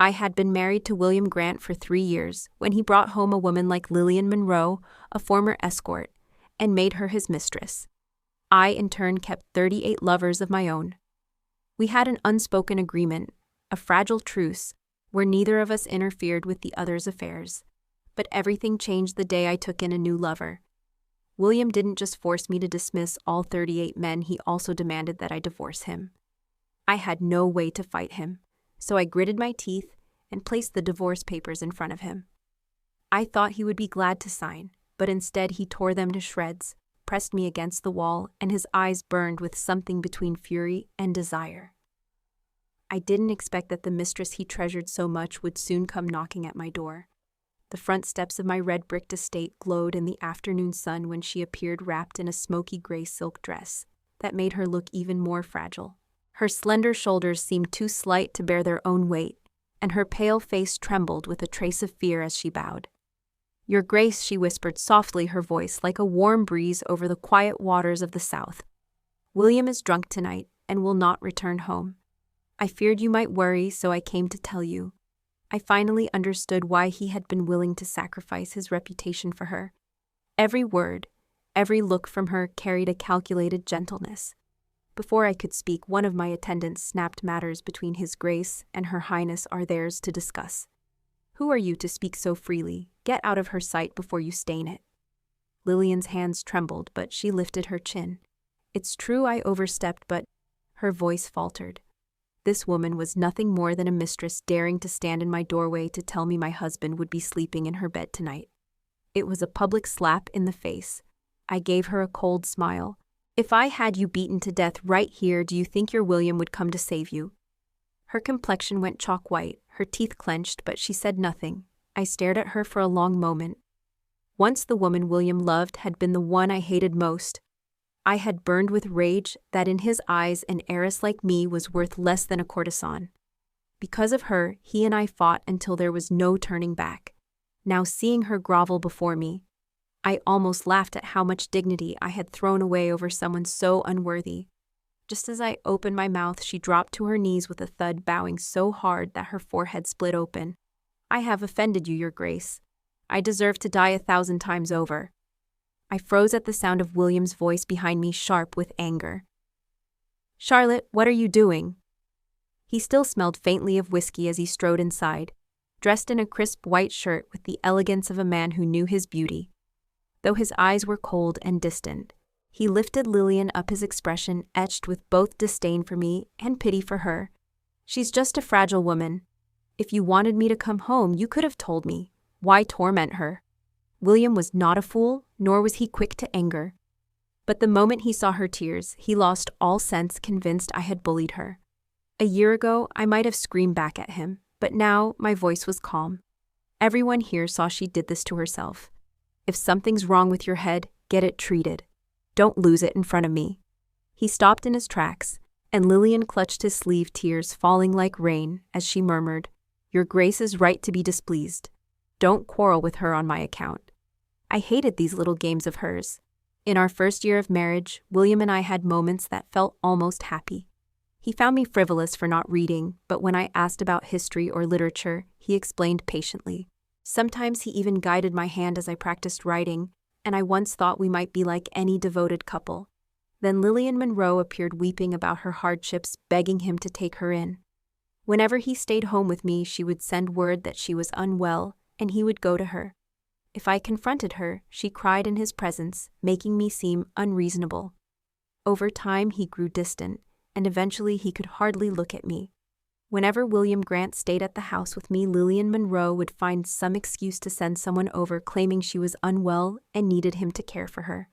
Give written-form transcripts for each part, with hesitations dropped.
I had been married to William Grant for 3 years when he brought home a woman like Lillian Monroe, a former escort, and made her his mistress. I, in turn, kept 38 lovers of my own. We had an unspoken agreement, a fragile truce, where neither of us interfered with the other's affairs. But everything changed the day I took in a new lover. William didn't just force me to dismiss all 38 men, he also demanded that I divorce him. I had no way to fight him, so I gritted my teeth and placed the divorce papers in front of him. I thought he would be glad to sign, but instead he tore them to shreds, pressed me against the wall, and his eyes burned with something between fury and desire. I didn't expect that the mistress he treasured so much would soon come knocking at my door. The front steps of my red-bricked estate glowed in the afternoon sun when she appeared wrapped in a smoky gray silk dress that made her look even more fragile. Her slender shoulders seemed too slight to bear their own weight, and her pale face trembled with a trace of fear as she bowed. "Your Grace," she whispered softly, her voice like a warm breeze over the quiet waters of the south. "William is drunk tonight and will not return home. I feared you might worry, so I came to tell you." I finally understood why he had been willing to sacrifice his reputation for her. Every word, every look from her carried a calculated gentleness. Before I could speak, one of my attendants snapped matters between His Grace and Her Highness are theirs to discuss. "Who are you to speak so freely? Get out of her sight before you stain it." Lillian's hands trembled, but she lifted her chin. "It's true I overstepped, but—" Her voice faltered. This woman was nothing more than a mistress daring to stand in my doorway to tell me my husband would be sleeping in her bed tonight. It was a public slap in the face. I gave her a cold smile. "If I had you beaten to death right here, do you think your William would come to save you?" Her complexion went chalk white, her teeth clenched, but she said nothing. I stared at her for a long moment. Once the woman William loved had been the one I hated most. I had burned with rage that in his eyes an heiress like me was worth less than a courtesan. Because of her, he and I fought until there was no turning back. Now seeing her grovel before me, I almost laughed at how much dignity I had thrown away over someone so unworthy. Just as I opened my mouth, she dropped to her knees with a thud, bowing so hard that her forehead split open. "I have offended you, Your Grace. I deserve to die 1,000 times over." I froze at the sound of William's voice behind me, sharp with anger. "Charlotte, what are you doing?" He still smelled faintly of whiskey as he strode inside, dressed in a crisp white shirt with the elegance of a man who knew his beauty. Though his eyes were cold and distant, he lifted Lillian up, his expression etched with both disdain for me and pity for her. "She's just a fragile woman. If you wanted me to come home, you could have told me. Why torment her?" William was not a fool, nor was he quick to anger. But the moment he saw her tears, he lost all sense, convinced I had bullied her. A year ago, I might have screamed back at him, but now my voice was calm. "Everyone here saw she did this to herself. If something's wrong with your head, get it treated. Don't lose it in front of me." He stopped in his tracks, and Lillian clutched his sleeve, tears falling like rain as she murmured, "Your Grace is right to be displeased. Don't quarrel with her on my account." I hated these little games of hers. In our first year of marriage, William and I had moments that felt almost happy. He found me frivolous for not reading, but when I asked about history or literature, he explained patiently. Sometimes he even guided my hand as I practiced writing, and I once thought we might be like any devoted couple. Then Lillian Monroe appeared weeping about her hardships, begging him to take her in. Whenever he stayed home with me, she would send word that she was unwell, and he would go to her. If I confronted her, she cried in his presence, making me seem unreasonable. Over time, he grew distant, and eventually he could hardly look at me. Whenever William Grant stayed at the house with me, Lillian Monroe would find some excuse to send someone over claiming she was unwell and needed him to care for her.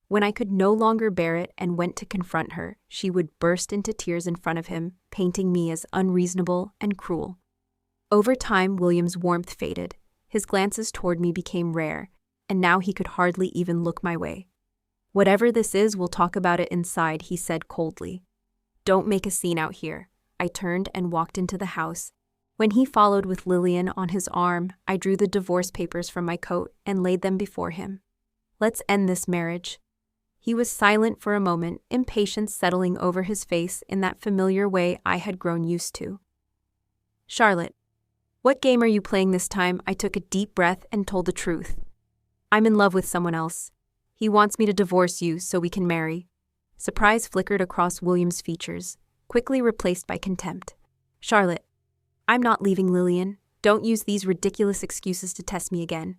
When I could no longer bear it and went to confront her, she would burst into tears in front of him, painting me as unreasonable and cruel. Over time, William's warmth faded. His glances toward me became rare, and now he could hardly even look my way. "Whatever this is, we'll talk about it inside," he said coldly. "Don't make a scene out here." I turned and walked into the house. When he followed with Lillian on his arm, I drew the divorce papers from my coat and laid them before him. "Let's end this marriage." He was silent for a moment, impatience settling over his face in that familiar way I had grown used to. "Charlotte, What game are you playing this time? I took a deep breath and told the truth. I'm in love with someone else. He wants me to divorce you so we can marry. Surprise flickered across William's features, quickly replaced by contempt. Charlotte, I'm not leaving Lillian. Don't use these ridiculous excuses to test me again.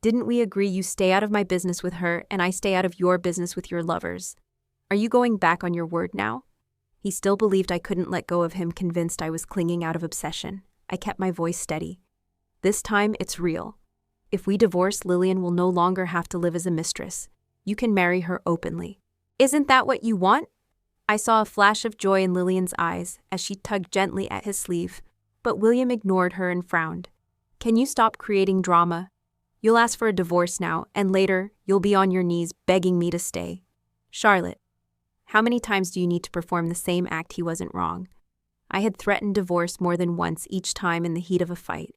Didn't we agree you stay out of my business with her and I stay out of your business with your lovers? Are you going back on your word now? He still believed I couldn't let go of him, convinced I was clinging out of obsession. I kept my voice steady. This time, it's real. If we divorce, Lillian will no longer have to live as a mistress. You can marry her openly. Isn't that what you want? I saw a flash of joy in Lillian's eyes as she tugged gently at his sleeve, but William ignored her and frowned. Can you stop creating drama? You'll ask for a divorce now, and later, you'll be on your knees begging me to stay. Charlotte, how many times do you need to perform the same act? He wasn't wrong. I had threatened divorce more than once, each time in the heat of a fight.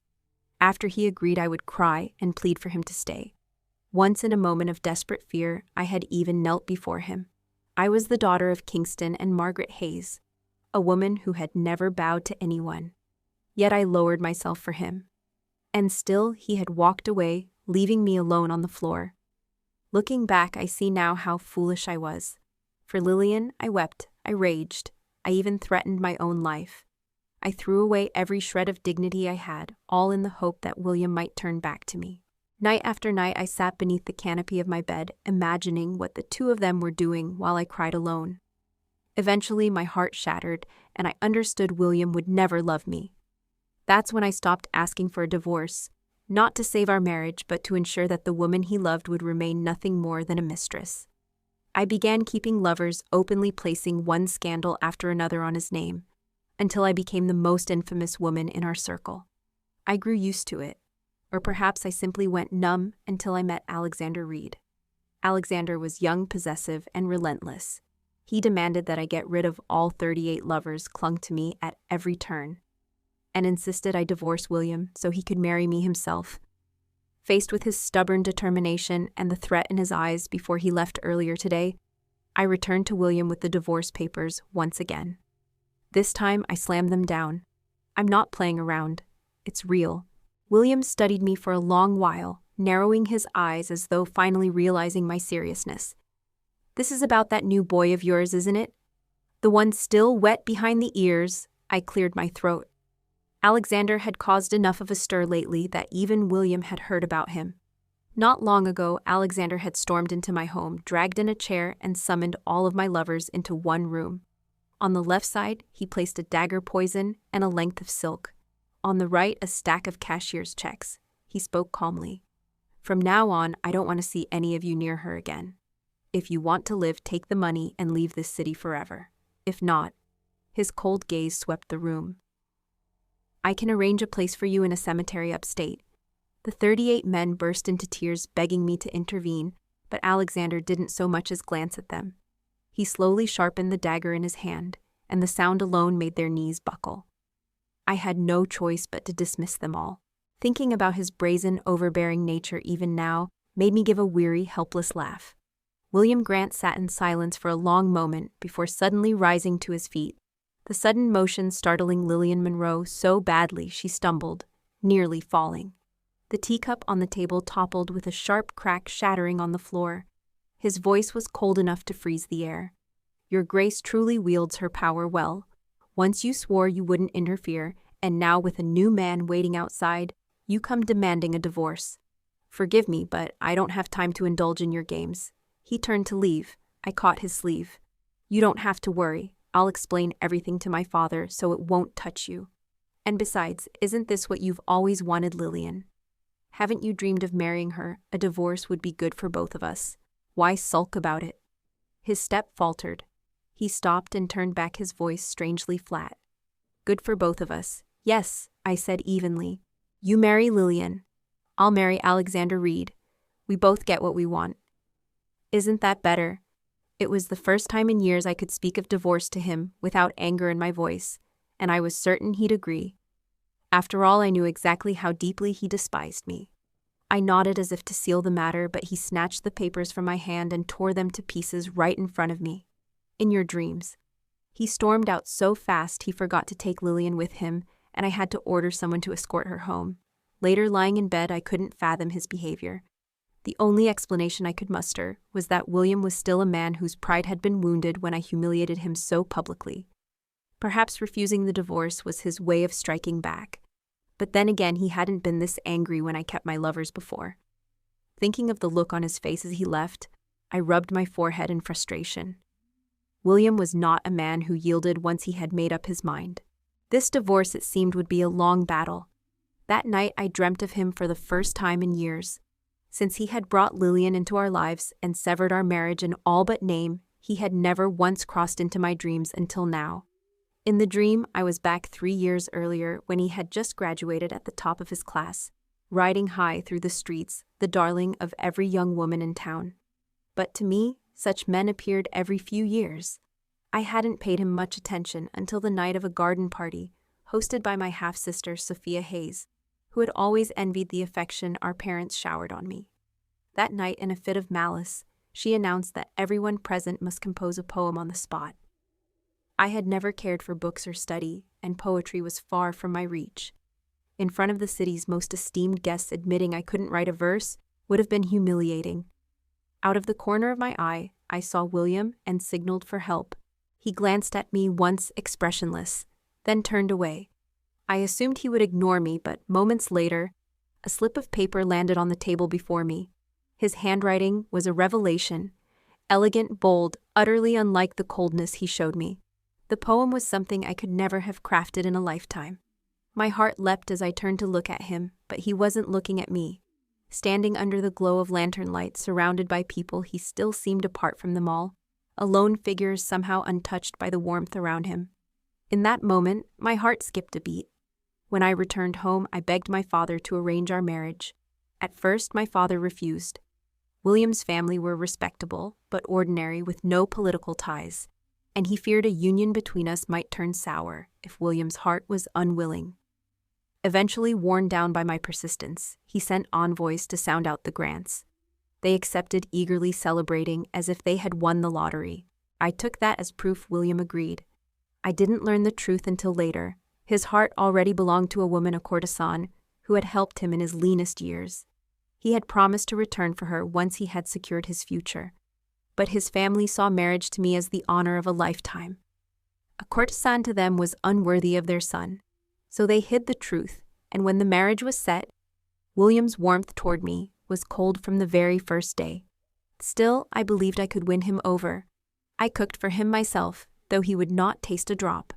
After he agreed, I would cry and plead for him to stay. Once in a moment of desperate fear, I had even knelt before him. I was the daughter of Kingston and Margaret Hayes, a woman who had never bowed to anyone. Yet I lowered myself for him. And still he had walked away, leaving me alone on the floor. Looking back, I see now how foolish I was. For Lillian, I wept, I raged, I even threatened my own life. I threw away every shred of dignity I had, all in the hope that William might turn back to me. Night after night, I sat beneath the canopy of my bed, imagining what the two of them were doing while I cried alone. Eventually, my heart shattered, and I understood William would never love me. That's when I stopped asking for a divorce, not to save our marriage, but to ensure that the woman he loved would remain nothing more than a mistress. I began keeping lovers, openly placing one scandal after another on his name, until I became the most infamous woman in our circle. I grew used to it, or perhaps I simply went numb until I met Alexander Reed. Alexander was young, possessive, and relentless. He demanded that I get rid of all 38 lovers clung to me at every turn, and insisted I divorce William so he could marry me himself. Faced with his stubborn determination and the threat in his eyes before he left earlier today, I returned to William with the divorce papers once again. This time, I slammed them down. I'm not playing around. It's real. William studied me for a long while, narrowing his eyes as though finally realizing my seriousness. This is about that new boy of yours, isn't it? The one still wet behind the ears. I cleared my throat. Alexander had caused enough of a stir lately that even William had heard about him. Not long ago, Alexander had stormed into my home, dragged in a chair, and summoned all of my lovers into one room. On the left side, he placed a dagger poison and a length of silk. On the right, a stack of cashier's checks. He spoke calmly. From now on, I don't want to see any of you near her again. If you want to live, take the money and leave this city forever. If not, his cold gaze swept the room. I can arrange a place for you in a cemetery upstate. The 38 men burst into tears, begging me to intervene, but Alexander didn't so much as glance at them. He slowly sharpened the dagger in his hand, and the sound alone made their knees buckle. I had no choice but to dismiss them all. Thinking about his brazen, overbearing nature even now made me give a weary, helpless laugh. William Grant sat in silence for a long moment before suddenly rising to his feet, the sudden motion startling Lillian Monroe so badly she stumbled, nearly falling. The teacup on the table toppled with a sharp crack, shattering on the floor. His voice was cold enough to freeze the air. Your Grace truly wields her power well. Once you swore you wouldn't interfere, and now with a new man waiting outside, you come demanding a divorce. Forgive me, but I don't have time to indulge in your games. He turned to leave. I caught his sleeve. You don't have to worry. I'll explain everything to my father so it won't touch you. And besides, isn't this what you've always wanted, Lillian? Haven't you dreamed of marrying her? A divorce would be good for both of us. Why sulk about it? His step faltered. He stopped and turned back, his voice strangely flat. Good for both of us. Yes, I said evenly. You marry Lillian. I'll marry Alexander Reed. We both get what we want. Isn't that better? It was the first time in years I could speak of divorce to him without anger in my voice, and I was certain he'd agree. After all, I knew exactly how deeply he despised me. I nodded as if to seal the matter, but he snatched the papers from my hand and tore them to pieces right in front of me. In your dreams. He stormed out so fast he forgot to take Lillian with him, and I had to order someone to escort her home. Later, lying in bed, I couldn't fathom his behavior. The only explanation I could muster was that William was still a man whose pride had been wounded when I humiliated him so publicly. Perhaps refusing the divorce was his way of striking back. But then again, he hadn't been this angry when I kept my lovers before. Thinking of the look on his face as he left, I rubbed my forehead in frustration. William was not a man who yielded once he had made up his mind. This divorce, it seemed, would be a long battle. That night I dreamt of him for the first time in years. Since he had brought Lillian into our lives and severed our marriage in all but name, he had never once crossed into my dreams until now. In the dream, I was back 3 years earlier when he had just graduated at the top of his class, riding high through the streets, the darling of every young woman in town. But to me, such men appeared every few years. I hadn't paid him much attention until the night of a garden party, hosted by my half-sister Sophia Hayes, who had always envied the affection our parents showered on me. That night, in a fit of malice, she announced that everyone present must compose a poem on the spot. I had never cared for books or study, and poetry was far from my reach. In front of the city's most esteemed guests admitting I couldn't write a verse would have been humiliating. Out of the corner of my eye, I saw William and signaled for help. He glanced at me once expressionless, then turned away. I assumed he would ignore me, but moments later, a slip of paper landed on the table before me. His handwriting was a revelation, elegant, bold, utterly unlike the coldness he showed me. The poem was something I could never have crafted in a lifetime. My heart leapt as I turned to look at him, but he wasn't looking at me. Standing under the glow of lantern light, surrounded by people, he still seemed apart from them all, a lone figure somehow untouched by the warmth around him. In that moment, my heart skipped a beat. When I returned home, I begged my father to arrange our marriage. At first, my father refused. William's family were respectable, but ordinary, with no political ties, and he feared a union between us might turn sour if William's heart was unwilling. Eventually, worn down by my persistence, he sent envoys to sound out the grants. They accepted, eagerly celebrating as if they had won the lottery. I took that as proof William agreed. I didn't learn the truth until later. His heart already belonged to a woman, a courtesan, who had helped him in his leanest years. He had promised to return for her once he had secured his future. But his family saw marriage to me as the honor of a lifetime. A courtesan to them was unworthy of their son. So they hid the truth, and when the marriage was set, William's warmth toward me was cold from the very first day. Still, I believed I could win him over. I cooked for him myself, though he would not taste a drop.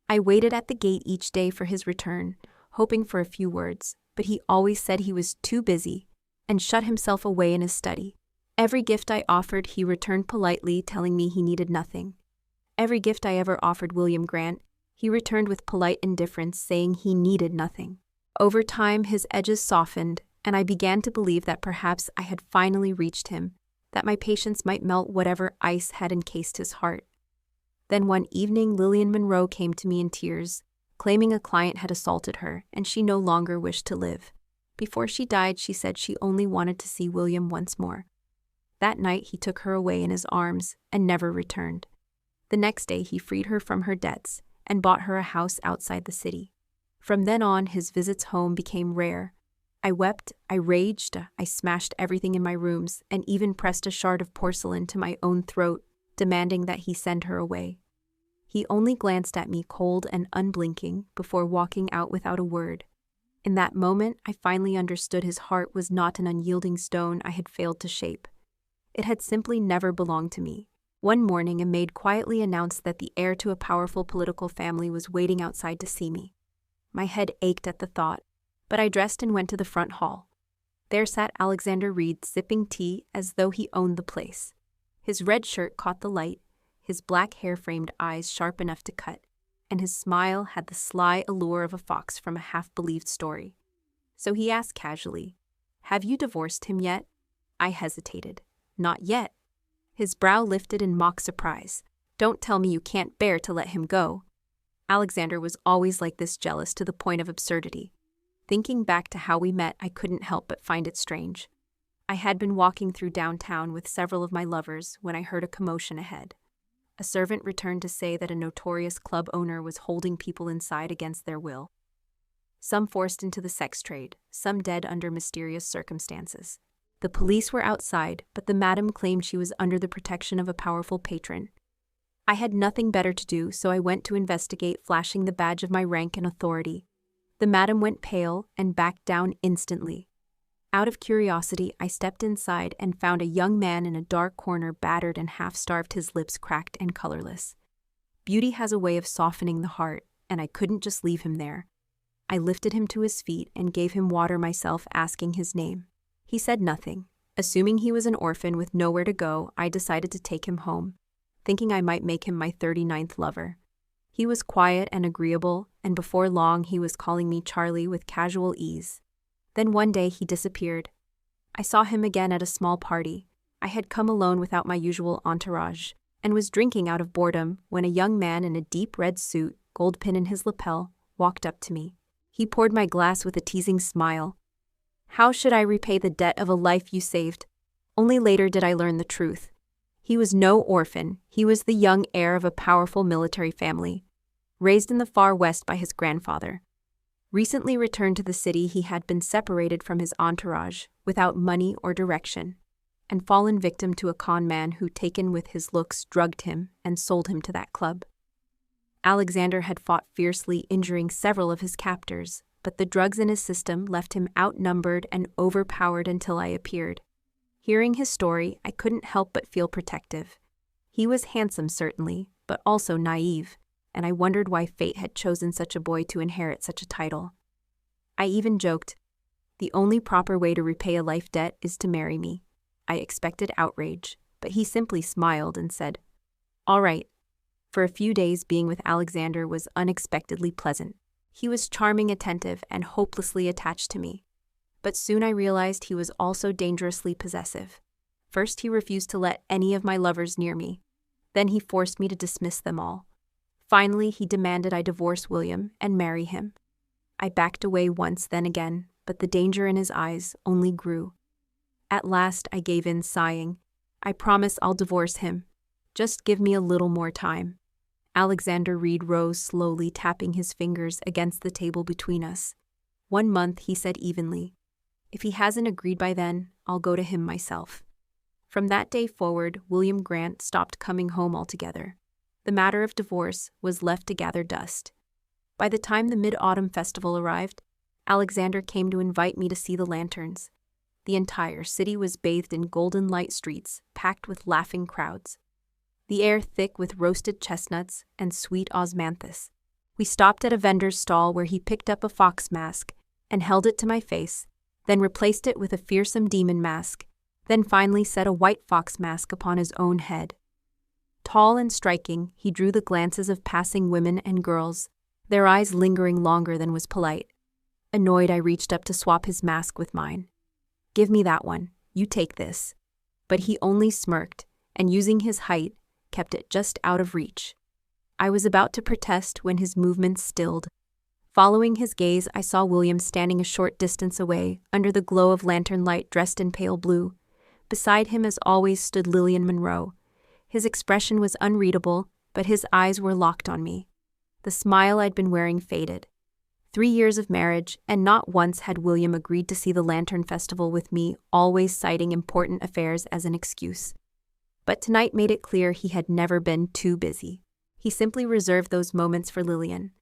I waited at the gate each day for his return, hoping for a few words, but he always said he was too busy and shut himself away in his study. Every gift I offered, he returned politely, telling me he needed nothing. Every gift I ever offered William Grant, he returned with polite indifference, saying he needed nothing. Over time, his edges softened, and I began to believe that perhaps I had finally reached him, that my patience might melt whatever ice had encased his heart. Then one evening, Lillian Monroe came to me in tears, claiming a client had assaulted her, and she no longer wished to live. Before she died, she said she only wanted to see William once more. That night, he took her away in his arms and never returned. The next day, he freed her from her debts and bought her a house outside the city. From then on, his visits home became rare. I wept, I raged, I smashed everything in my rooms, and even pressed a shard of porcelain to my own throat, demanding that he send her away. He only glanced at me cold and unblinking before walking out without a word. In that moment, I finally understood his heart was not an unyielding stone I had failed to shape. It had simply never belonged to me. One morning, a maid quietly announced that the heir to a powerful political family was waiting outside to see me. My head ached at the thought, but I dressed and went to the front hall. There sat Alexander Reed, sipping tea as though he owned the place. His red shirt caught the light, his black hair-framed eyes sharp enough to cut, and his smile had the sly allure of a fox from a half-believed story. So he asked casually, "Have you divorced him yet?" I hesitated. "Not yet." His brow lifted in mock surprise. "Don't tell me you can't bear to let him go." Alexander was always like this, jealous to the point of absurdity. Thinking back to how we met, I couldn't help but find it strange. I had been walking through downtown with several of my lovers when I heard a commotion ahead. A servant returned to say that a notorious club owner was holding people inside against their will. some forced into the sex trade, some dead under mysterious circumstances. The police were outside, but the madam claimed she was under the protection of a powerful patron. I had nothing better to do, so I went to investigate, flashing the badge of my rank and authority. The madam went pale and backed down instantly. Out of curiosity, I stepped inside and found a young man in a dark corner, battered and half-starved, his lips cracked and colorless. Beauty has a way of softening the heart, and I couldn't just leave him there. I lifted him to his feet and gave him water myself, asking his name. He said nothing. Assuming he was an orphan with nowhere to go, I decided to take him home, thinking I might make him my 39th lover. He was quiet and agreeable, and before long he was calling me Charlie with casual ease. Then one day he disappeared. I saw him again at a small party. I had come alone without my usual entourage, and was drinking out of boredom when a young man in a deep red suit, gold pin in his lapel, walked up to me. He poured my glass with a teasing smile. "How should I repay the debt of a life you saved?" Only later did I learn the truth. He was no orphan. He was the young heir of a powerful military family, raised in the far west by his grandfather. Recently returned to the city, he had been separated from his entourage, without money or direction, and fallen victim to a con man who, taken with his looks, drugged him and sold him to that club. Alexander had fought fiercely, injuring several of his captors, but the drugs in his system left him outnumbered and overpowered until I appeared. Hearing his story, I couldn't help but feel protective. He was handsome, certainly, but also naive, and I wondered why fate had chosen such a boy to inherit such a title. I even joked, "The only proper way to repay a life debt is to marry me." I expected outrage, but he simply smiled and said, "All right." For a few days, being with Alexander was unexpectedly pleasant. He was charming, attentive, and hopelessly attached to me. But soon I realized he was also dangerously possessive. First, he refused to let any of my lovers near me. Then he forced me to dismiss them all. Finally, he demanded I divorce William and marry him. I backed away once, then again, but the danger in his eyes only grew. At last, I gave in, sighing, "I promise I'll divorce him. Just give me a little more time." Alexander Reed rose slowly, tapping his fingers against the table between us. "1 month," he said evenly. "If he hasn't agreed by then, I'll go to him myself." From that day forward, William Grant stopped coming home altogether. The matter of divorce was left to gather dust. By the time the Mid-Autumn Festival arrived, Alexander came to invite me to see the lanterns. The entire city was bathed in golden light streets, packed with laughing crowds. The air thick with roasted chestnuts and sweet osmanthus. We stopped at a vendor's stall where he picked up a fox mask and held it to my face, then replaced it with a fearsome demon mask, then finally set a white fox mask upon his own head. Tall and striking, he drew the glances of passing women and girls, their eyes lingering longer than was polite. Annoyed, I reached up to swap his mask with mine. "Give me that one. You take this." But he only smirked, and using his height, kept it just out of reach. I was about to protest when his movements stilled. Following his gaze, I saw William standing a short distance away, under the glow of lantern light, dressed in pale blue. Beside him, as always, stood Lillian Monroe. His expression was unreadable, but his eyes were locked on me. The smile I'd been wearing faded. 3 years of marriage, and not once had William agreed to see the Lantern Festival with me, always citing important affairs as an excuse. But tonight made it clear he had never been too busy. He simply reserved those moments for Lillian.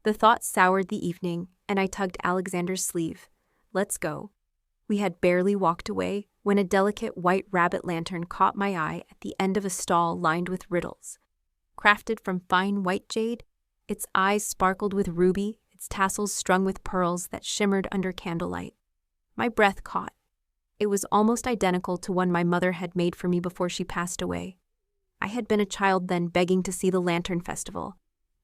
The thought soured the evening, and I tugged Alexander's sleeve. "Let's go." We had barely walked away when a delicate white rabbit lantern caught my eye at the end of a stall lined with riddles. Crafted from fine white jade, its eyes sparkled with ruby, its tassels strung with pearls that shimmered under candlelight. My breath caught. It was almost identical to one my mother had made for me before she passed away. I had been a child then, begging to see the Lantern Festival,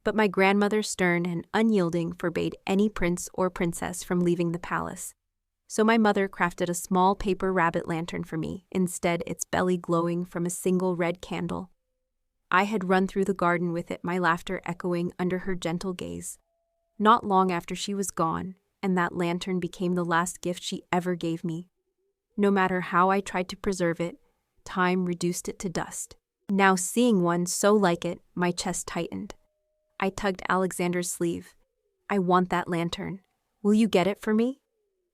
but my grandmother, stern and unyielding, forbade any prince or princess from leaving the palace. So my mother crafted a small paper rabbit lantern for me, instead its belly glowing from a single red candle. I had run through the garden with it, my laughter echoing under her gentle gaze. Not long after she was gone, and that lantern became the last gift she ever gave me. No matter how I tried to preserve it, time reduced it to dust. Now, seeing one so like it, my chest tightened. I tugged Alexander's sleeve. "I want that lantern. Will you get it for me?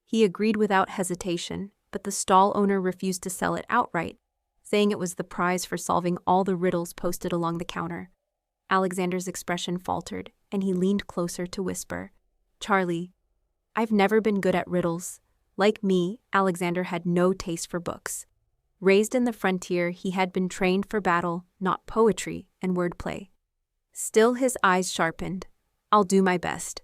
He agreed without hesitation, but the stall owner refused to sell it outright, saying it was the prize for solving all the riddles posted along the counter. Alexander's expression faltered, and he leaned closer to whisper, "Charlie, I've never been good at riddles." Like me, Alexander had no taste for books. Raised in the frontier, he had been trained for battle, not poetry and wordplay. Still, his eyes sharpened. "I'll do my best."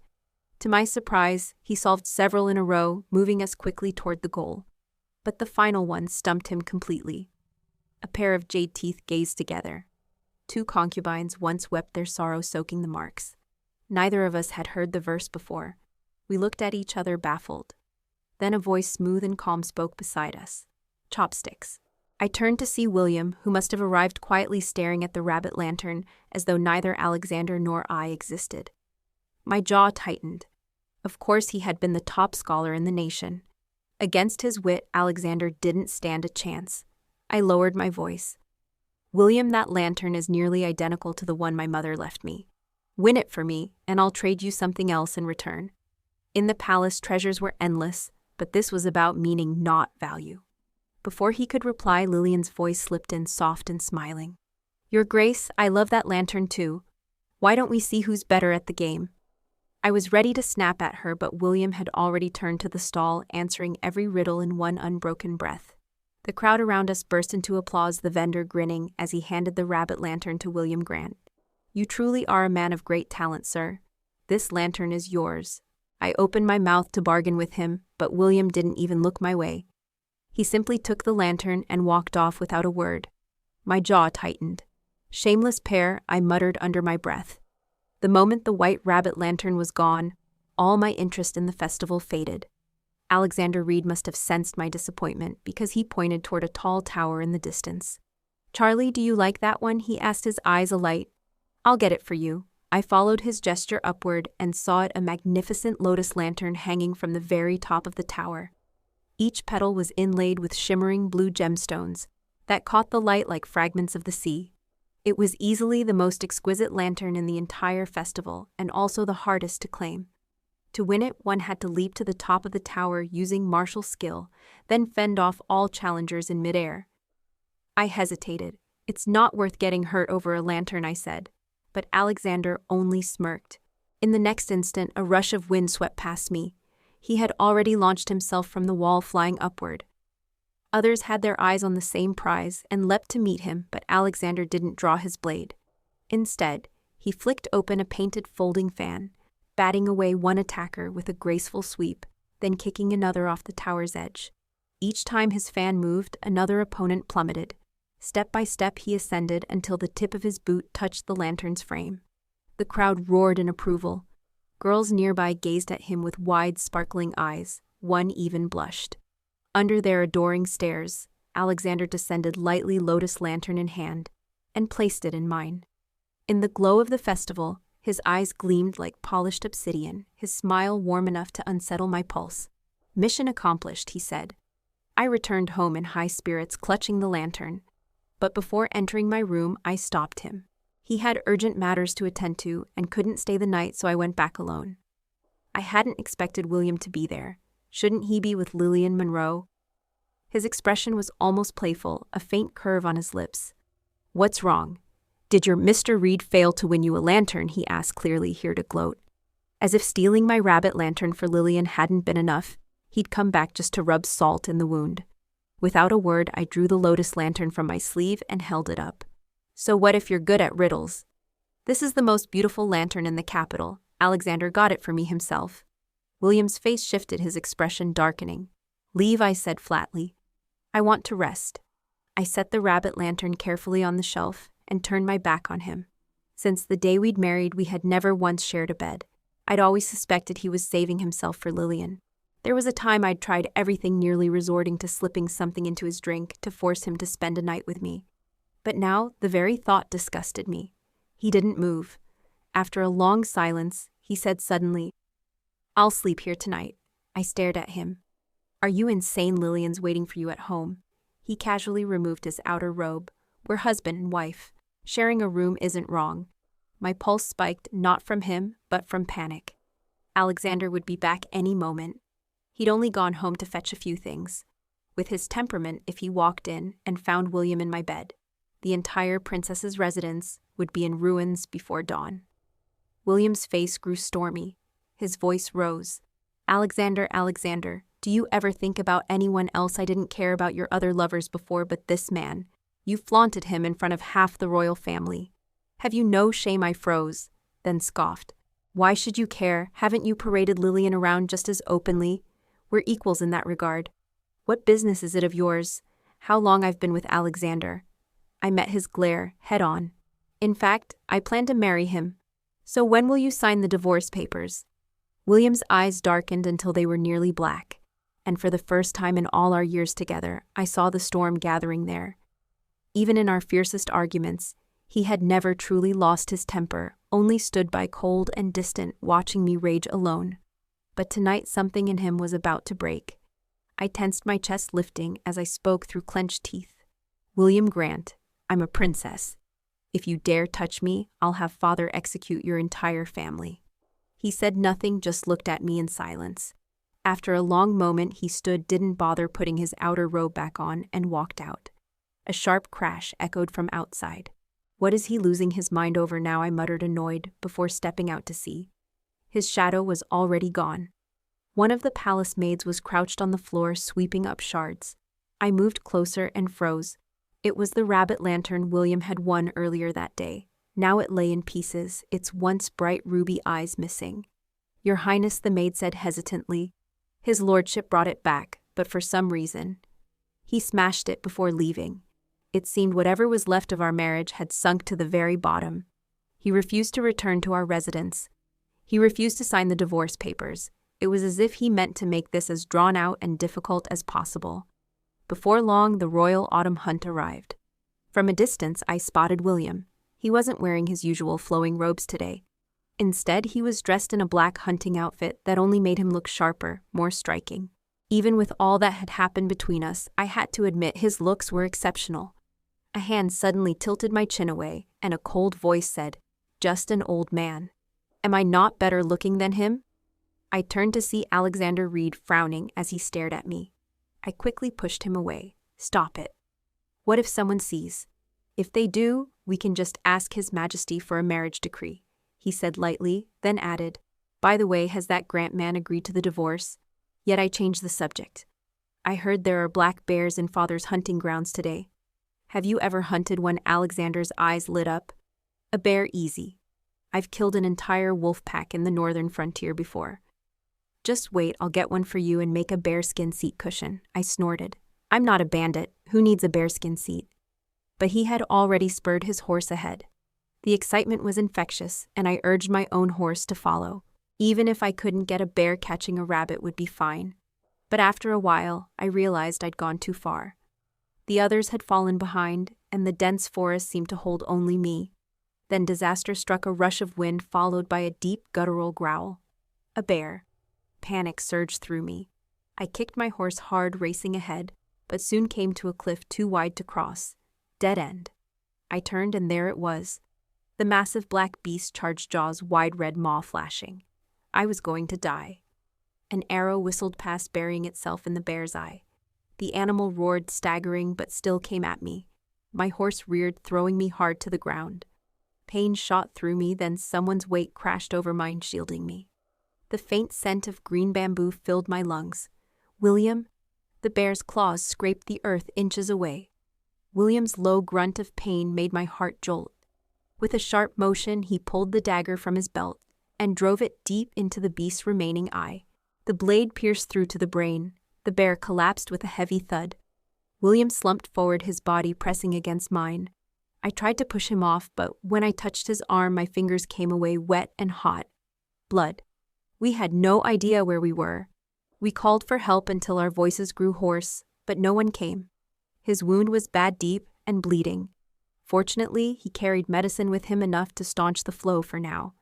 To my surprise, he solved several in a row, moving us quickly toward the goal. But the final one stumped him completely. A pair of jade teeth gazed together. Two concubines once wept their sorrow soaking the marks. Neither of us had heard the verse before. We looked at each other baffled. Then a voice smooth and calm spoke beside us. "Chopsticks." I turned to see William, who must have arrived quietly staring at the rabbit lantern as though neither Alexander nor I existed. My jaw tightened. Of course he had been the top scholar in the nation. Against his wit, Alexander didn't stand a chance. I lowered my voice. "William, that lantern is nearly identical to the one my mother left me. Win it for me, and I'll trade you something else in return." In the palace, treasures were endless, but this was about meaning, not value. Before he could reply, Lillian's voice slipped in, soft and smiling. "Your Grace, I love that lantern too. Why don't we see who's better at the game?" I was ready to snap at her, but William had already turned to the stall, answering every riddle in one unbroken breath. The crowd around us burst into applause, the vendor grinning as he handed the rabbit lantern to William Grant. "You truly are a man of great talent, sir. This lantern is yours." I opened my mouth to bargain with him, but William didn't even look my way. He simply took the lantern and walked off without a word. My jaw tightened. "Shameless pair," I muttered under my breath. The moment the white rabbit lantern was gone, all my interest in the festival faded. Alexander Reed must have sensed my disappointment because he pointed toward a tall tower in the distance. "Charlie, do you like that one?" he asked, his eyes alight. "I'll get it for you." I followed his gesture upward and saw it, a magnificent lotus lantern hanging from the very top of the tower. Each petal was inlaid with shimmering blue gemstones that caught the light like fragments of the sea. It was easily the most exquisite lantern in the entire festival, and also the hardest to claim. To win it, one had to leap to the top of the tower using martial skill, then fend off all challengers in midair. I hesitated. "It's not worth getting hurt over a lantern," I said. But Alexander only smirked. In the next instant, a rush of wind swept past me. He had already launched himself from the wall, flying upward. Others had their eyes on the same prize and leapt to meet him, but Alexander didn't draw his blade. Instead, he flicked open a painted folding fan, batting away one attacker with a graceful sweep, then kicking another off the tower's edge. Each time his fan moved, another opponent plummeted. Step by step, he ascended until the tip of his boot touched the lantern's frame. The crowd roared in approval. Girls nearby gazed at him with wide, sparkling eyes. One even blushed. Under their adoring stares, Alexander descended lightly, lotus lantern in hand, and placed it in mine. In the glow of the festival, his eyes gleamed like polished obsidian, his smile warm enough to unsettle my pulse. "Mission accomplished," he said. I returned home in high spirits, clutching the lantern. But before entering my room, I stopped him. He had urgent matters to attend to and couldn't stay the night, so I went back alone. I hadn't expected William to be there. Shouldn't he be with Lillian Monroe? His expression was almost playful, a faint curve on his lips. "What's wrong? Did your Mr. Reed fail to win you a lantern?" he asked, clearly here to gloat. As if stealing my rabbit lantern for Lillian hadn't been enough, he'd come back just to rub salt in the wound. Without a word, I drew the lotus lantern from my sleeve and held it up. "So what if you're good at riddles? This is the most beautiful lantern in the capital. Alexander got it for me himself." William's face shifted, his expression darkening. "Leave," I said flatly. "I want to rest." I set the rabbit lantern carefully on the shelf and turned my back on him. Since the day we'd married, we had never once shared a bed. I'd always suspected he was saving himself for Lillian. There was a time I'd tried everything, nearly resorting to slipping something into his drink to force him to spend a night with me. But now, the very thought disgusted me. He didn't move. After a long silence, he said suddenly, "I'll sleep here tonight." I stared at him. "Are you insane? Lillian's waiting for you at home." He casually removed his outer robe. "We're husband and wife. Sharing a room isn't wrong." My pulse spiked, not from him, but from panic. Alexander would be back any moment. He'd only gone home to fetch a few things. With his temperament, if he walked in and found William in my bed, the entire princess's residence would be in ruins before dawn. William's face grew stormy. His voice rose. Alexander, Alexander, do you ever think about anyone else? I didn't care about your other lovers before, but this man. You flaunted him in front of half the royal family. Have you no shame? I froze, then scoffed. Why should you care? Haven't you paraded Lillian around just as openly? We're equals in that regard. What business is it of yours how long I've been with Alexander? I met his glare head on. In fact, I plan to marry him. So when will you sign the divorce papers? William's eyes darkened until they were nearly black, and for the first time in all our years together, I saw the storm gathering there. Even in our fiercest arguments, he had never truly lost his temper, only stood by cold and distant, watching me rage alone. But tonight something in him was about to break. I tensed my chest, lifting as I spoke through clenched teeth. William Grant, I'm a princess. If you dare touch me, I'll have father execute your entire family. He said nothing, just looked at me in silence. After a long moment, he stood, didn't bother putting his outer robe back on, and walked out. A sharp crash echoed from outside. What is he losing his mind over now? I muttered, annoyed, before stepping out to see. His shadow was already gone. One of the palace maids was crouched on the floor, sweeping up shards. I moved closer and froze. It was the rabbit lantern William had won earlier that day. Now it lay in pieces, its once bright ruby eyes missing. Your Highness, the maid said hesitantly. His lordship brought it back, but for some reason. He smashed it before leaving. It seemed whatever was left of our marriage had sunk to the very bottom. He refused to return to our residence. He refused to sign the divorce papers. It was as if he meant to make this as drawn out and difficult as possible. Before long, the royal autumn hunt arrived. From a distance, I spotted William. He wasn't wearing his usual flowing robes today. Instead, he was dressed in a black hunting outfit that only made him look sharper, more striking. Even with all that had happened between us, I had to admit his looks were exceptional. A hand suddenly tilted my chin away, and a cold voice said, "Just an old man. Am I not better looking than him?" I turned to see Alexander Reed frowning as he stared at me. I quickly pushed him away. Stop it. What if someone sees? If they do, we can just ask His Majesty for a marriage decree, he said lightly, then added, By the way, has that Grant man agreed to the divorce? Yet I changed the subject. I heard there are black bears in father's hunting grounds today. Have you ever hunted one? Alexander's eyes lit up. A bear, easy. I've killed an entire wolf pack in the northern frontier before. Just wait, I'll get one for you and make a bearskin seat cushion, I snorted. I'm not a bandit. Who needs a bearskin seat? But he had already spurred his horse ahead. The excitement was infectious, and I urged my own horse to follow. Even if I couldn't get a bear, catching a rabbit would be fine. But after a while, I realized I'd gone too far. The others had fallen behind, and the dense forest seemed to hold only me. Then disaster struck, a rush of wind followed by a deep guttural growl. A bear. Panic surged through me. I kicked my horse hard, racing ahead, but soon came to a cliff too wide to cross. Dead end. I turned, and there it was. The massive black beast, charged jaws, wide red maw flashing. I was going to die. An arrow whistled past, burying itself in the bear's eye. The animal roared, staggering, but still came at me. My horse reared, throwing me hard to the ground. Pain shot through me, then someone's weight crashed over mine, shielding me. The faint scent of green bamboo filled my lungs. William? The bear's claws scraped the earth inches away. William's low grunt of pain made my heart jolt. With a sharp motion, he pulled the dagger from his belt and drove it deep into the beast's remaining eye. The blade pierced through to the brain. The bear collapsed with a heavy thud. William slumped forward, his body pressing against mine. I tried to push him off, but when I touched his arm, my fingers came away wet and hot. Blood. We had no idea where we were. We called for help until our voices grew hoarse, but no one came. His wound was bad, deep, and bleeding. Fortunately, he carried medicine with him, enough to staunch the flow for now.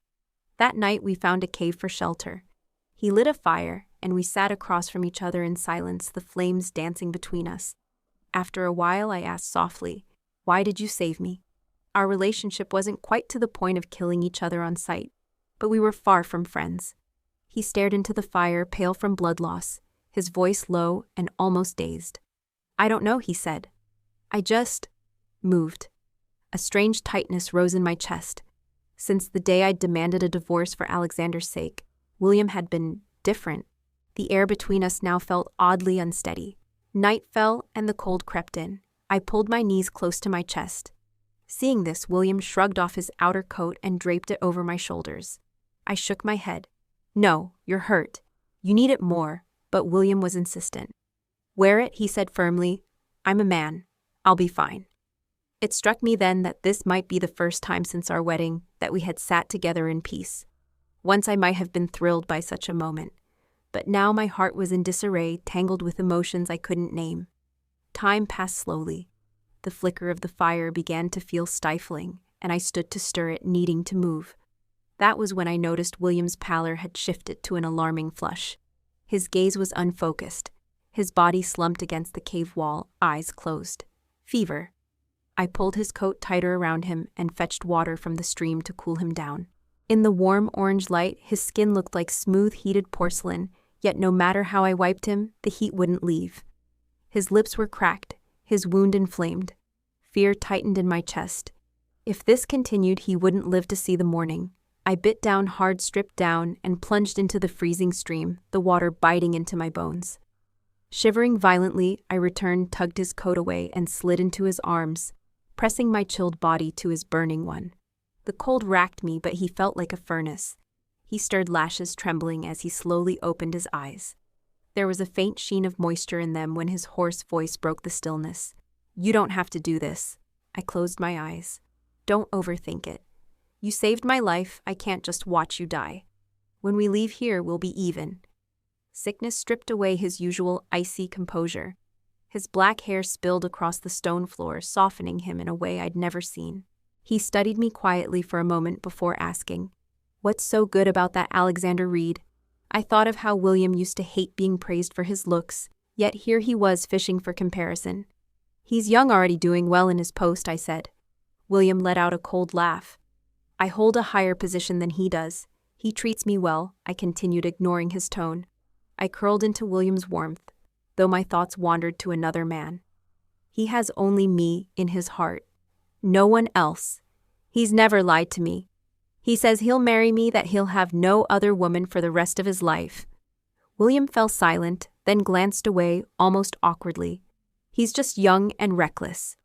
That night, we found a cave for shelter. He lit a fire, and we sat across from each other in silence, the flames dancing between us. After a while, I asked softly, "Why did you save me?" Our relationship wasn't quite to the point of killing each other on sight, but we were far from friends. He stared into the fire, pale from blood loss, his voice low and almost dazed. "I don't know," he said. "I just moved." A strange tightness rose in my chest. Since the day I'd demanded a divorce for Alexander's sake, William had been different. The air between us now felt oddly unsteady. Night fell and the cold crept in. I pulled my knees close to my chest. Seeing this, William shrugged off his outer coat and draped it over my shoulders. I shook my head. "No, you're hurt. You need it more," but William was insistent. "Wear it," he said firmly. "I'm a man. I'll be fine." It struck me then that this might be the first time since our wedding that we had sat together in peace. Once I might have been thrilled by such a moment, but now my heart was in disarray, tangled with emotions I couldn't name. Time passed slowly. The flicker of the fire began to feel stifling, and I stood to stir it, needing to move. That was when I noticed William's pallor had shifted to an alarming flush. His gaze was unfocused. His body slumped against the cave wall, eyes closed. Fever. I pulled his coat tighter around him and fetched water from the stream to cool him down. In the warm orange light, his skin looked like smooth, heated porcelain, yet no matter how I wiped him, the heat wouldn't leave. His lips were cracked, his wound inflamed. Fear tightened in my chest. If this continued, he wouldn't live to see the morning. I bit down hard, stripped down, and plunged into the freezing stream, the water biting into my bones. Shivering violently, I returned, tugged his coat away, and slid into his arms, pressing my chilled body to his burning one. The cold racked me, but he felt like a furnace. He stirred, lashes trembling as he slowly opened his eyes. There was a faint sheen of moisture in them when his hoarse voice broke the stillness. "You don't have to do this." I closed my eyes. "Don't overthink it. You saved my life, I can't just watch you die. When we leave here, we'll be even." Sickness stripped away his usual icy composure. His black hair spilled across the stone floor, softening him in a way I'd never seen. He studied me quietly for a moment before asking, "What's so good about that Alexander Reed?" I thought of how William used to hate being praised for his looks, yet here he was fishing for comparison. "He's young, already doing well in his post," I said. William let out a cold laugh. "I hold a higher position than he does. He treats me well," I continued, ignoring his tone. I curled into William's warmth, though my thoughts wandered to another man. "He has only me in his heart. No one else. He's never lied to me. He says he'll marry me, that he'll have no other woman for the rest of his life." William fell silent, then glanced away, almost awkwardly. "He's just young and reckless."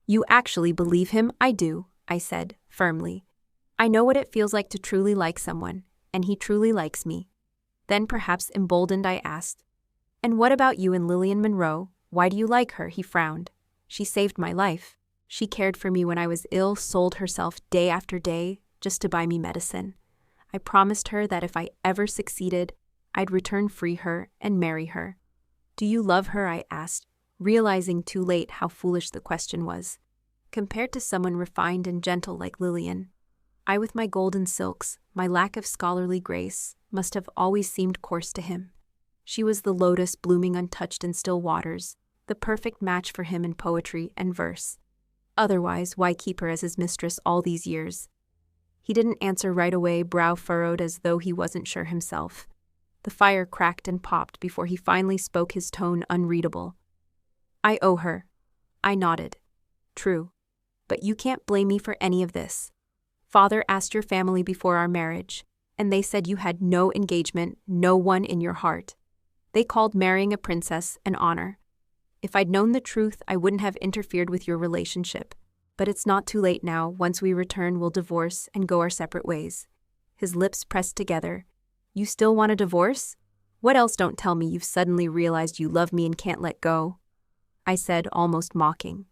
"You actually believe him?" "I do," I said, firmly. "I know what it feels like to truly like someone, and he truly likes me." Then, perhaps emboldened, I asked, "And what about you and Lillian Monroe? Why do you like her?" He frowned. "She saved my life. She cared for me when I was ill, sold herself day after day just to buy me medicine. I promised her that if I ever succeeded, I'd return free her and marry her." "Do you love her?" I asked, realizing too late how foolish the question was. Compared to someone refined and gentle like Lillian, I, with my golden silks, my lack of scholarly grace, must have always seemed coarse to him. She was the lotus blooming untouched in still waters, the perfect match for him in poetry and verse. Otherwise, why keep her as his mistress all these years? He didn't answer right away, brow furrowed as though he wasn't sure himself. The fire cracked and popped before he finally spoke, his tone unreadable. "I owe her." I nodded. "True. But you can't blame me for any of this. Father asked your family before our marriage, and they said you had no engagement, no one in your heart. They called marrying a princess an honor. If I'd known the truth, I wouldn't have interfered with your relationship. But it's not too late now. Once we return, we'll divorce and go our separate ways." His lips pressed together. "You still want a divorce? What else? Don't tell me you've suddenly realized you love me and can't let go," I said, almost mocking.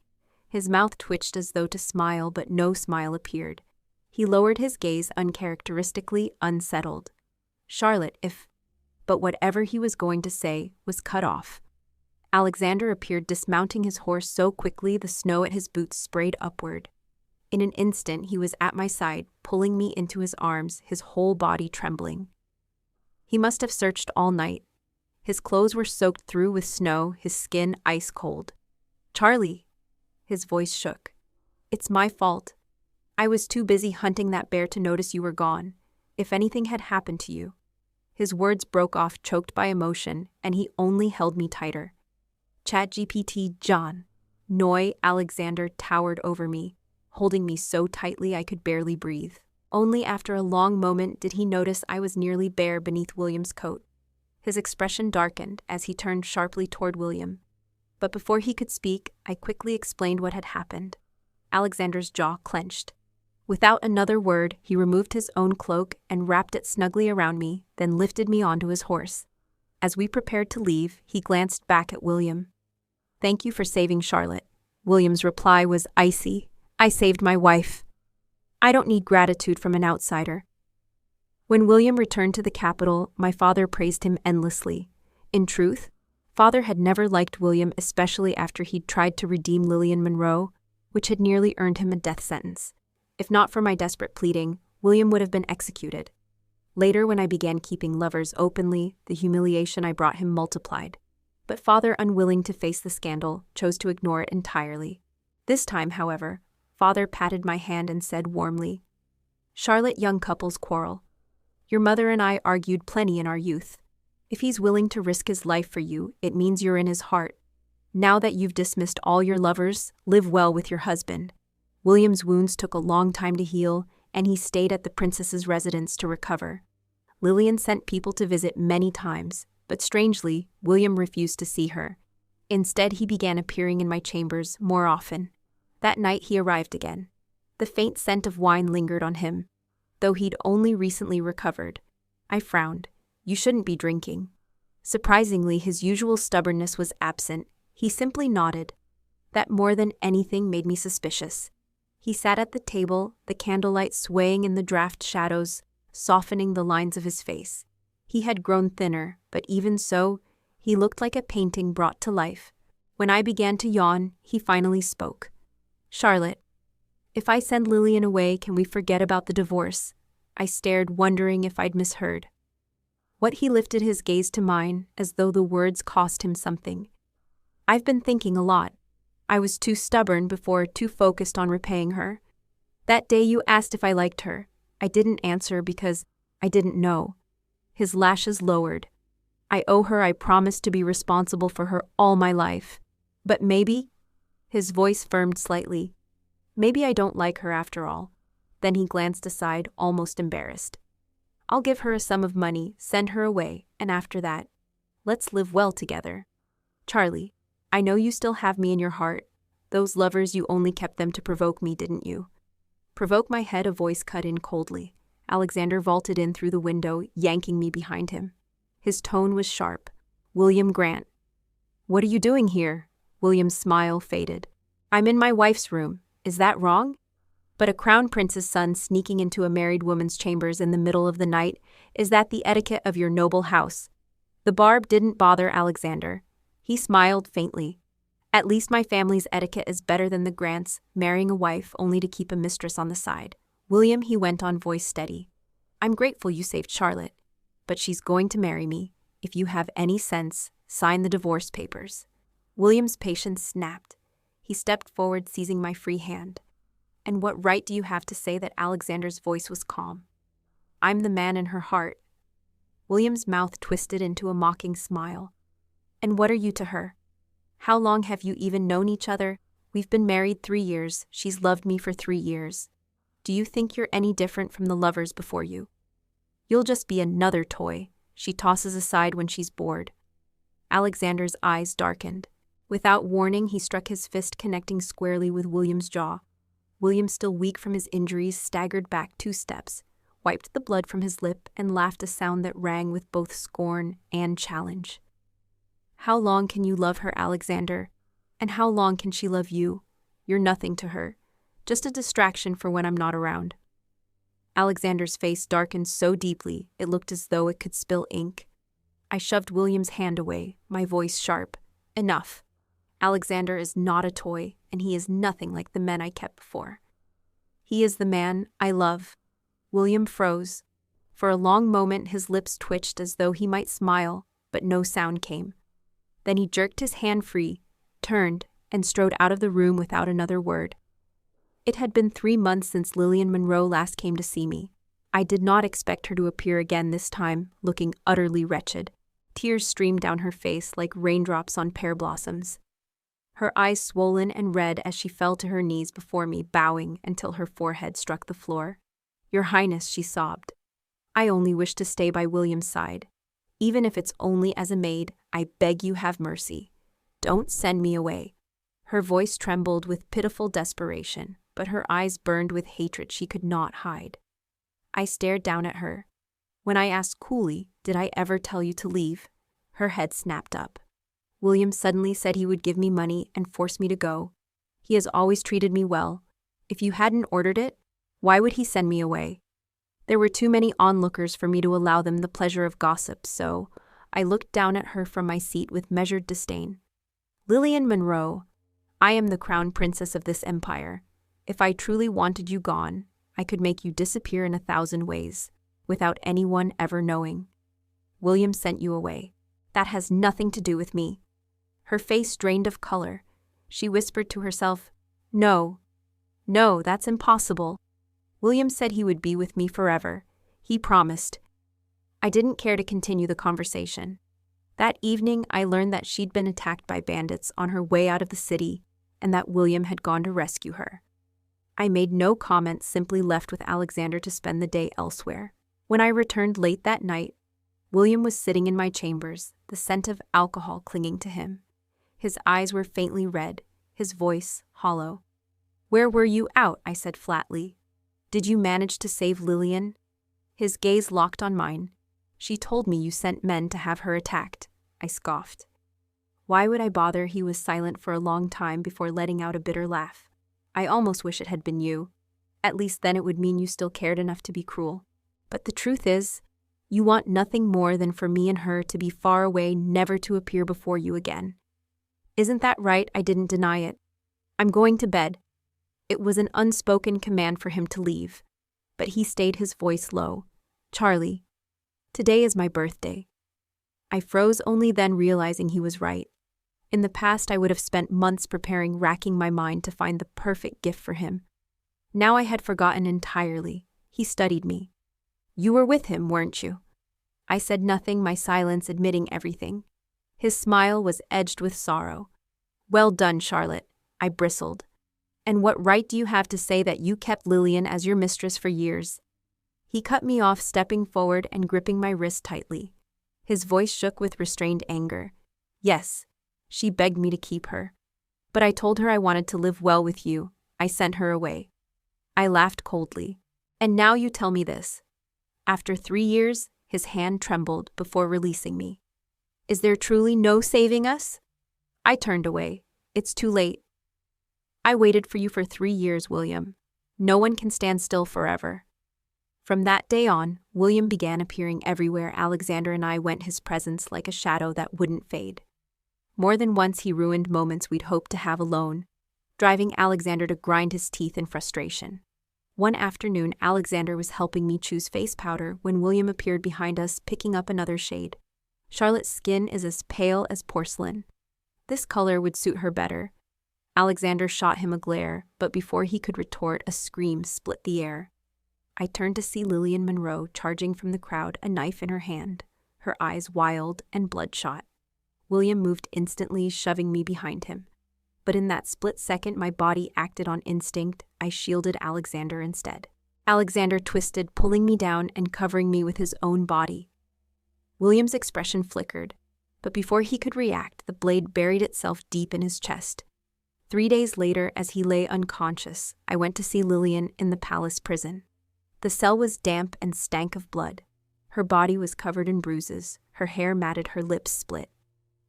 His mouth twitched as though to smile, but no smile appeared. He lowered his gaze, uncharacteristically unsettled. "Charlotte, if—" But whatever he was going to say was cut off. Alexander appeared, dismounting his horse so quickly the snow at his boots sprayed upward. In an instant he was at my side, pulling me into his arms, his whole body trembling. He must have searched all night. His clothes were soaked through with snow, his skin ice cold. "Charlie!" His voice shook. "It's my fault. I was too busy hunting that bear to notice you were gone. If anything had happened to you—" His words broke off, choked by emotion, and he only held me tighter. ChatGPT John. Noy Alexander towered over me, holding me so tightly I could barely breathe. Only after a long moment did he notice I was nearly bare beneath William's coat. His expression darkened as he turned sharply toward William. But before he could speak, I quickly explained what had happened. Alexander's jaw clenched. Without another word, he removed his own cloak and wrapped it snugly around me, then lifted me onto his horse. As we prepared to leave, he glanced back at William. "Thank you for saving Charlotte." William's reply was icy. "I saved my wife. I don't need gratitude from an outsider." When William returned to the capital, my father praised him endlessly. In truth, father had never liked William, especially after he'd tried to redeem Lillian Monroe, which had nearly earned him a death sentence. If not for my desperate pleading, William would have been executed. Later, when I began keeping lovers openly, the humiliation I brought him multiplied. But father, unwilling to face the scandal, chose to ignore it entirely. This time, however, father patted my hand and said warmly, "Charlotte, young couples quarrel. Your mother and I argued plenty in our youth. If he's willing to risk his life for you, it means you're in his heart. Now that you've dismissed all your lovers, live well with your husband." William's wounds took a long time to heal, and he stayed at the princess's residence to recover. Lillian sent people to visit many times, but strangely, William refused to see her. Instead, he began appearing in my chambers more often. That night he arrived again. The faint scent of wine lingered on him, though he'd only recently recovered. I frowned. "You shouldn't be drinking." Surprisingly, his usual stubbornness was absent. He simply nodded. That more than anything made me suspicious. He sat at the table, the candlelight swaying in the draught shadows, softening the lines of his face. He had grown thinner, but even so, he looked like a painting brought to life. When I began to yawn, he finally spoke. "Charlotte, if I send Lillian away, can we forget about the divorce?" I stared, wondering if I'd misheard. What he lifted his gaze to mine, as though the words cost him something. "I've been thinking a lot. I was too stubborn before, too focused on repaying her. That day you asked if I liked her. I didn't answer because I didn't know." His lashes lowered. "I owe her. I promised to be responsible for her all my life. But maybe," his voice firmed slightly, "maybe I don't like her after all." Then he glanced aside, almost embarrassed. "I'll give her a sum of money, send her away, and after that, let's live well together. Charlie, I know you still have me in your heart. Those lovers, you only kept them to provoke me, didn't you?" "Provoke my head," a voice cut in coldly. Alexander vaulted in through the window, yanking me behind him. His tone was sharp. "William Grant." "What are you doing here?" William's smile faded. "I'm in my wife's room. Is that wrong?" But a crown prince's son sneaking into a married woman's chambers in the middle of the night, is that the etiquette of your noble house? The barb didn't bother Alexander. He smiled faintly. "At least my family's etiquette is better than the Grants, marrying a wife only to keep a mistress on the side." "William," he went on, voice steady, "I'm grateful you saved Charlotte, but she's going to marry me. If you have any sense, sign the divorce papers." William's patience snapped. He stepped forward, seizing my free hand. "And what right do you have to say that?" Alexander's voice was calm. "I'm the man in her heart." William's mouth twisted into a mocking smile. "And what are you to her? How long have you even known each other? We've been married 3 years. She's loved me for 3 years. Do you think you're any different from the lovers before you? You'll just be another toy she tosses aside when she's bored." Alexander's eyes darkened. Without warning, he struck his fist, connecting squarely with William's jaw. William, still weak from his injuries, staggered back 2 steps, wiped the blood from his lip, and laughed a sound that rang with both scorn and challenge. "How long can you love her, Alexander? And how long can she love you? You're nothing to her. Just a distraction for when I'm not around." Alexander's face darkened so deeply it looked as though it could spill ink. I shoved William's hand away, my voice sharp. "Enough. Alexander is not a toy, and he is nothing like the men I kept before. He is the man I love." William froze. For a long moment his lips twitched as though he might smile, but no sound came. Then he jerked his hand free, turned, and strode out of the room without another word. It had been 3 months since Lillian Monroe last came to see me. I did not expect her to appear again this time, looking utterly wretched. Tears streamed down her face like raindrops on pear blossoms. Her eyes swollen and red as she fell to her knees before me, bowing until her forehead struck the floor. "Your Highness," she sobbed. "I only wish to stay by William's side. Even if it's only as a maid, I beg you have mercy. Don't send me away." Her voice trembled with pitiful desperation, but her eyes burned with hatred she could not hide. I stared down at her. When I asked coolly, "Did I ever tell you to leave?" her head snapped up. "William suddenly said he would give me money and force me to go. He has always treated me well. If you hadn't ordered it, why would he send me away?" There were too many onlookers for me to allow them the pleasure of gossip, so I looked down at her from my seat with measured disdain. "Lillian Monroe, I am the crown princess of this empire. If I truly wanted you gone, I could make you disappear in 1,000 ways, without anyone ever knowing. William sent you away. That has nothing to do with me." Her face drained of color. She whispered to herself, No, that's impossible. William said he would be with me forever. He promised." I didn't care to continue the conversation. That evening, I learned that she'd been attacked by bandits on her way out of the city, and that William had gone to rescue her. I made no comment, simply left with Alexander to spend the day elsewhere. When I returned late that night, William was sitting in my chambers, the scent of alcohol clinging to him. His eyes were faintly red, his voice hollow. "Where were you out?" I said flatly. "Did you manage to save Lillian?" His gaze locked on mine. "She told me you sent men to have her attacked," I scoffed. Why would I bother? He was silent for a long time before letting out a bitter laugh. "I almost wish it had been you. At least then it would mean you still cared enough to be cruel. But the truth is, you want nothing more than for me and her to be far away, never to appear before you again. Isn't that right?" I didn't deny it. "I'm going to bed." It was an unspoken command for him to leave, but he stayed, his voice low. "Charlie, today is my birthday." I froze, only then realizing he was right. In the past, I would have spent months preparing, racking my mind to find the perfect gift for him. Now I had forgotten entirely. He studied me. "You were with him, weren't you?" I said nothing, my silence admitting everything. His smile was edged with sorrow. "Well done, Charlotte," I bristled. "And what right do you have to say that you kept Lillian as your mistress for years?" He cut me off, stepping forward and gripping my wrist tightly. His voice shook with restrained anger. "Yes, she begged me to keep her. But I told her I wanted to live well with you. I sent her away." I laughed coldly. "And now you tell me this." After 3 years, his hand trembled before releasing me. "Is there truly no saving us?" I turned away. "It's too late. I waited for you for 3 years, William. No one can stand still forever." From that day on, William began appearing everywhere Alexander and I went, his presence like a shadow that wouldn't fade. More than once he ruined moments we'd hoped to have alone, driving Alexander to grind his teeth in frustration. One afternoon, Alexander was helping me choose face powder when William appeared behind us, picking up another shade. "Charlotte's skin is as pale as porcelain. This color would suit her better." Alexander shot him a glare, but before he could retort, a scream split the air. I turned to see Lillian Monroe charging from the crowd, a knife in her hand, her eyes wild and bloodshot. William moved instantly, shoving me behind him. But in that split second, my body acted on instinct. I shielded Alexander instead. Alexander twisted, pulling me down and covering me with his own body. William's expression flickered, but before he could react, the blade buried itself deep in his chest. 3 days later, as he lay unconscious, I went to see Lillian in the palace prison. The cell was damp and stank of blood. Her body was covered in bruises, her hair matted, her lips split.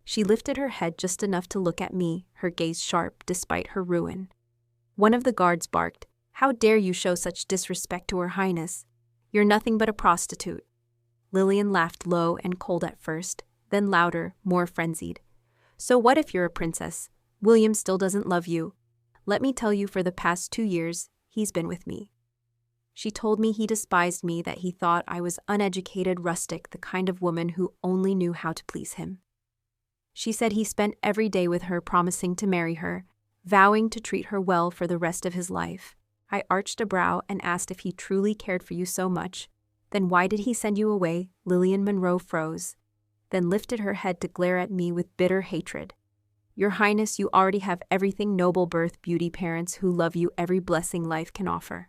She lifted her head just enough to look at me, her gaze sharp despite her ruin. One of the guards barked, "How dare you show such disrespect to Her Highness? You're nothing but a prostitute." Lillian laughed low and cold at first, then louder, more frenzied. "So what if you're a princess? William still doesn't love you. Let me tell you, for the past 2 years, he's been with me." She told me he despised me, that he thought I was uneducated, rustic, the kind of woman who only knew how to please him. She said he spent every day with her, promising to marry her, vowing to treat her well for the rest of his life. I arched a brow and asked, "If he truly cared for you so much, Then why did he send you away? Lillian Monroe froze, then lifted her head to glare at me with bitter hatred. Your Highness, you already have everything: noble birth, beauty, parents who love you, every blessing life can offer.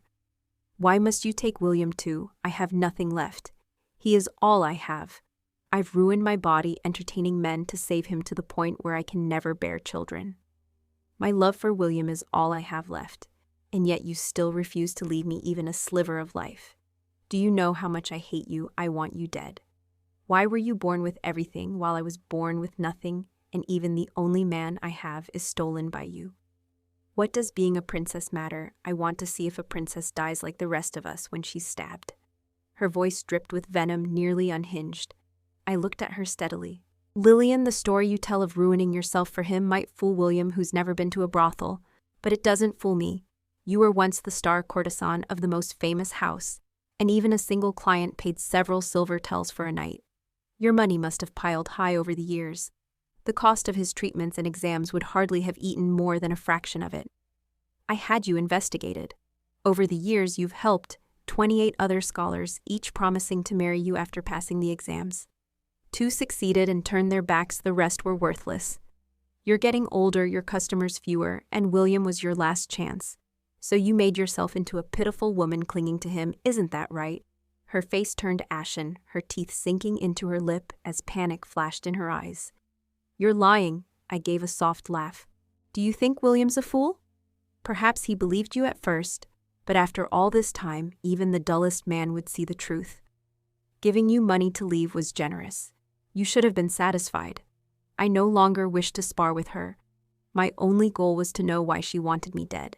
Why must you take William too? I have nothing left. He is all I have. I've ruined my body entertaining men to save him to the point where I can never bear children. My love for William is all I have left, and yet you still refuse to leave me even a sliver of life. Do you know how much I hate you? I want you dead. Why were you born with everything while I was born with nothing, and even the only man I have is stolen by you? What does being a princess matter? I want to see if a princess dies like the rest of us when she's stabbed. Her voice dripped with venom, nearly unhinged. I looked at her steadily. Lillian, the story you tell of ruining yourself for him might fool William, who's never been to a brothel, but it doesn't fool me. You were once the star courtesan of the most famous house, and even a single client paid several silver tells for a night. Your money must have piled high over the years. The cost of his treatments and exams would hardly have eaten more than a fraction of it. I had you investigated. Over the years, you've helped 28 other scholars, each promising to marry you after passing the exams. 2 succeeded and turned their backs, the rest were worthless. You're getting older, your customers fewer, and William was your last chance. So you made yourself into a pitiful woman clinging to him, isn't that right? Her face turned ashen, her teeth sinking into her lip as panic flashed in her eyes. You're lying, I gave a soft laugh. Do you think William's a fool? Perhaps he believed you at first, but after all this time, even the dullest man would see the truth. Giving you money to leave was generous. You should have been satisfied. I no longer wished to spar with her. My only goal was to know why she wanted me dead.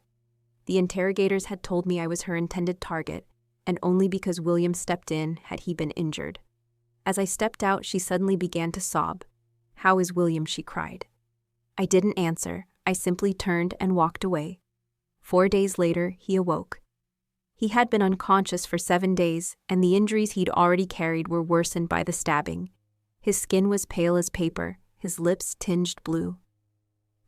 The interrogators had told me I was her intended target, and only because William stepped in had he been injured. As I stepped out, she suddenly began to sob. How is William? She cried. I didn't answer. I simply turned and walked away. 4 days later, he awoke. He had been unconscious for 7 days, and the injuries he'd already carried were worsened by the stabbing. His skin was pale as paper, his lips tinged blue.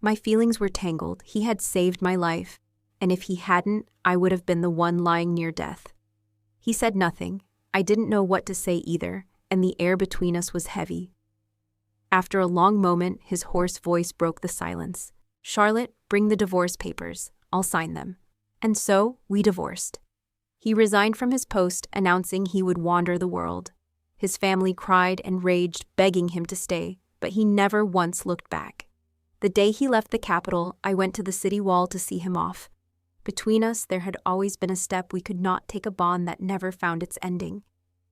My feelings were tangled. He had saved my life, and if he hadn't, I would have been the one lying near death. He said nothing. I didn't know what to say either, and the air between us was heavy. After a long moment, his hoarse voice broke the silence. Charlotte, bring the divorce papers. I'll sign them. And so, we divorced. He resigned from his post, announcing he would wander the world. His family cried and raged, begging him to stay, but he never once looked back. The day he left the capital, I went to the city wall to see him off. Between us, there had always been a step we could not take, a bond that never found its ending.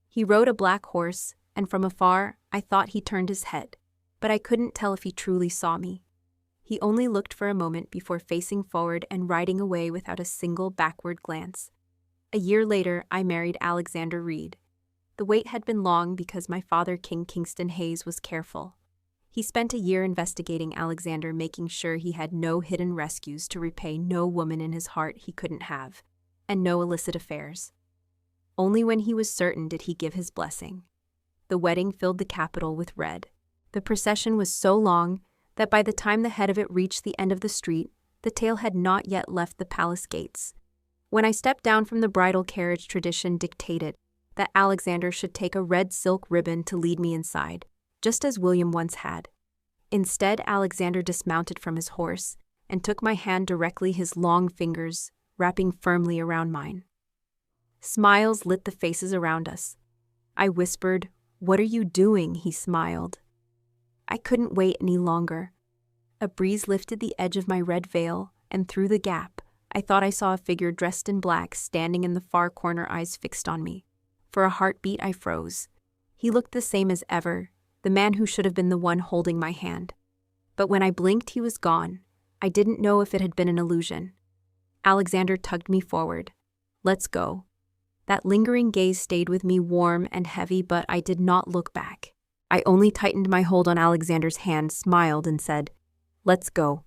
He rode a black horse, and from afar, I thought he turned his head, but I couldn't tell if he truly saw me. He only looked for a moment before facing forward and riding away without a single backward glance. A year later, I married Alexander Reed. The wait had been long because my father, King Kingston Hayes, was careful. He spent a year investigating Alexander, making sure he had no hidden rescues to repay, no woman in his heart he couldn't have, and no illicit affairs. Only when he was certain did he give his blessing. The wedding filled the capital with red. The procession was so long that by the time the head of it reached the end of the street, the tail had not yet left the palace gates. When I stepped down from the bridal carriage, tradition dictated that Alexander should take a red silk ribbon to lead me inside, just as William once had. Instead, Alexander dismounted from his horse and took my hand directly, his long fingers wrapping firmly around mine. Smiles lit the faces around us. I whispered, "What are you doing?" He smiled. I couldn't wait any longer. A breeze lifted the edge of my red veil, and through the gap, I thought I saw a figure dressed in black standing in the far corner, eyes fixed on me. For a heartbeat, I froze. He looked the same as ever, the man who should have been the one holding my hand. But when I blinked, he was gone. I didn't know if it had been an illusion. Alexander tugged me forward. "Let's go." That lingering gaze stayed with me, warm and heavy, but I did not look back. I only tightened my hold on Alexander's hand, smiled, and said, "Let's go."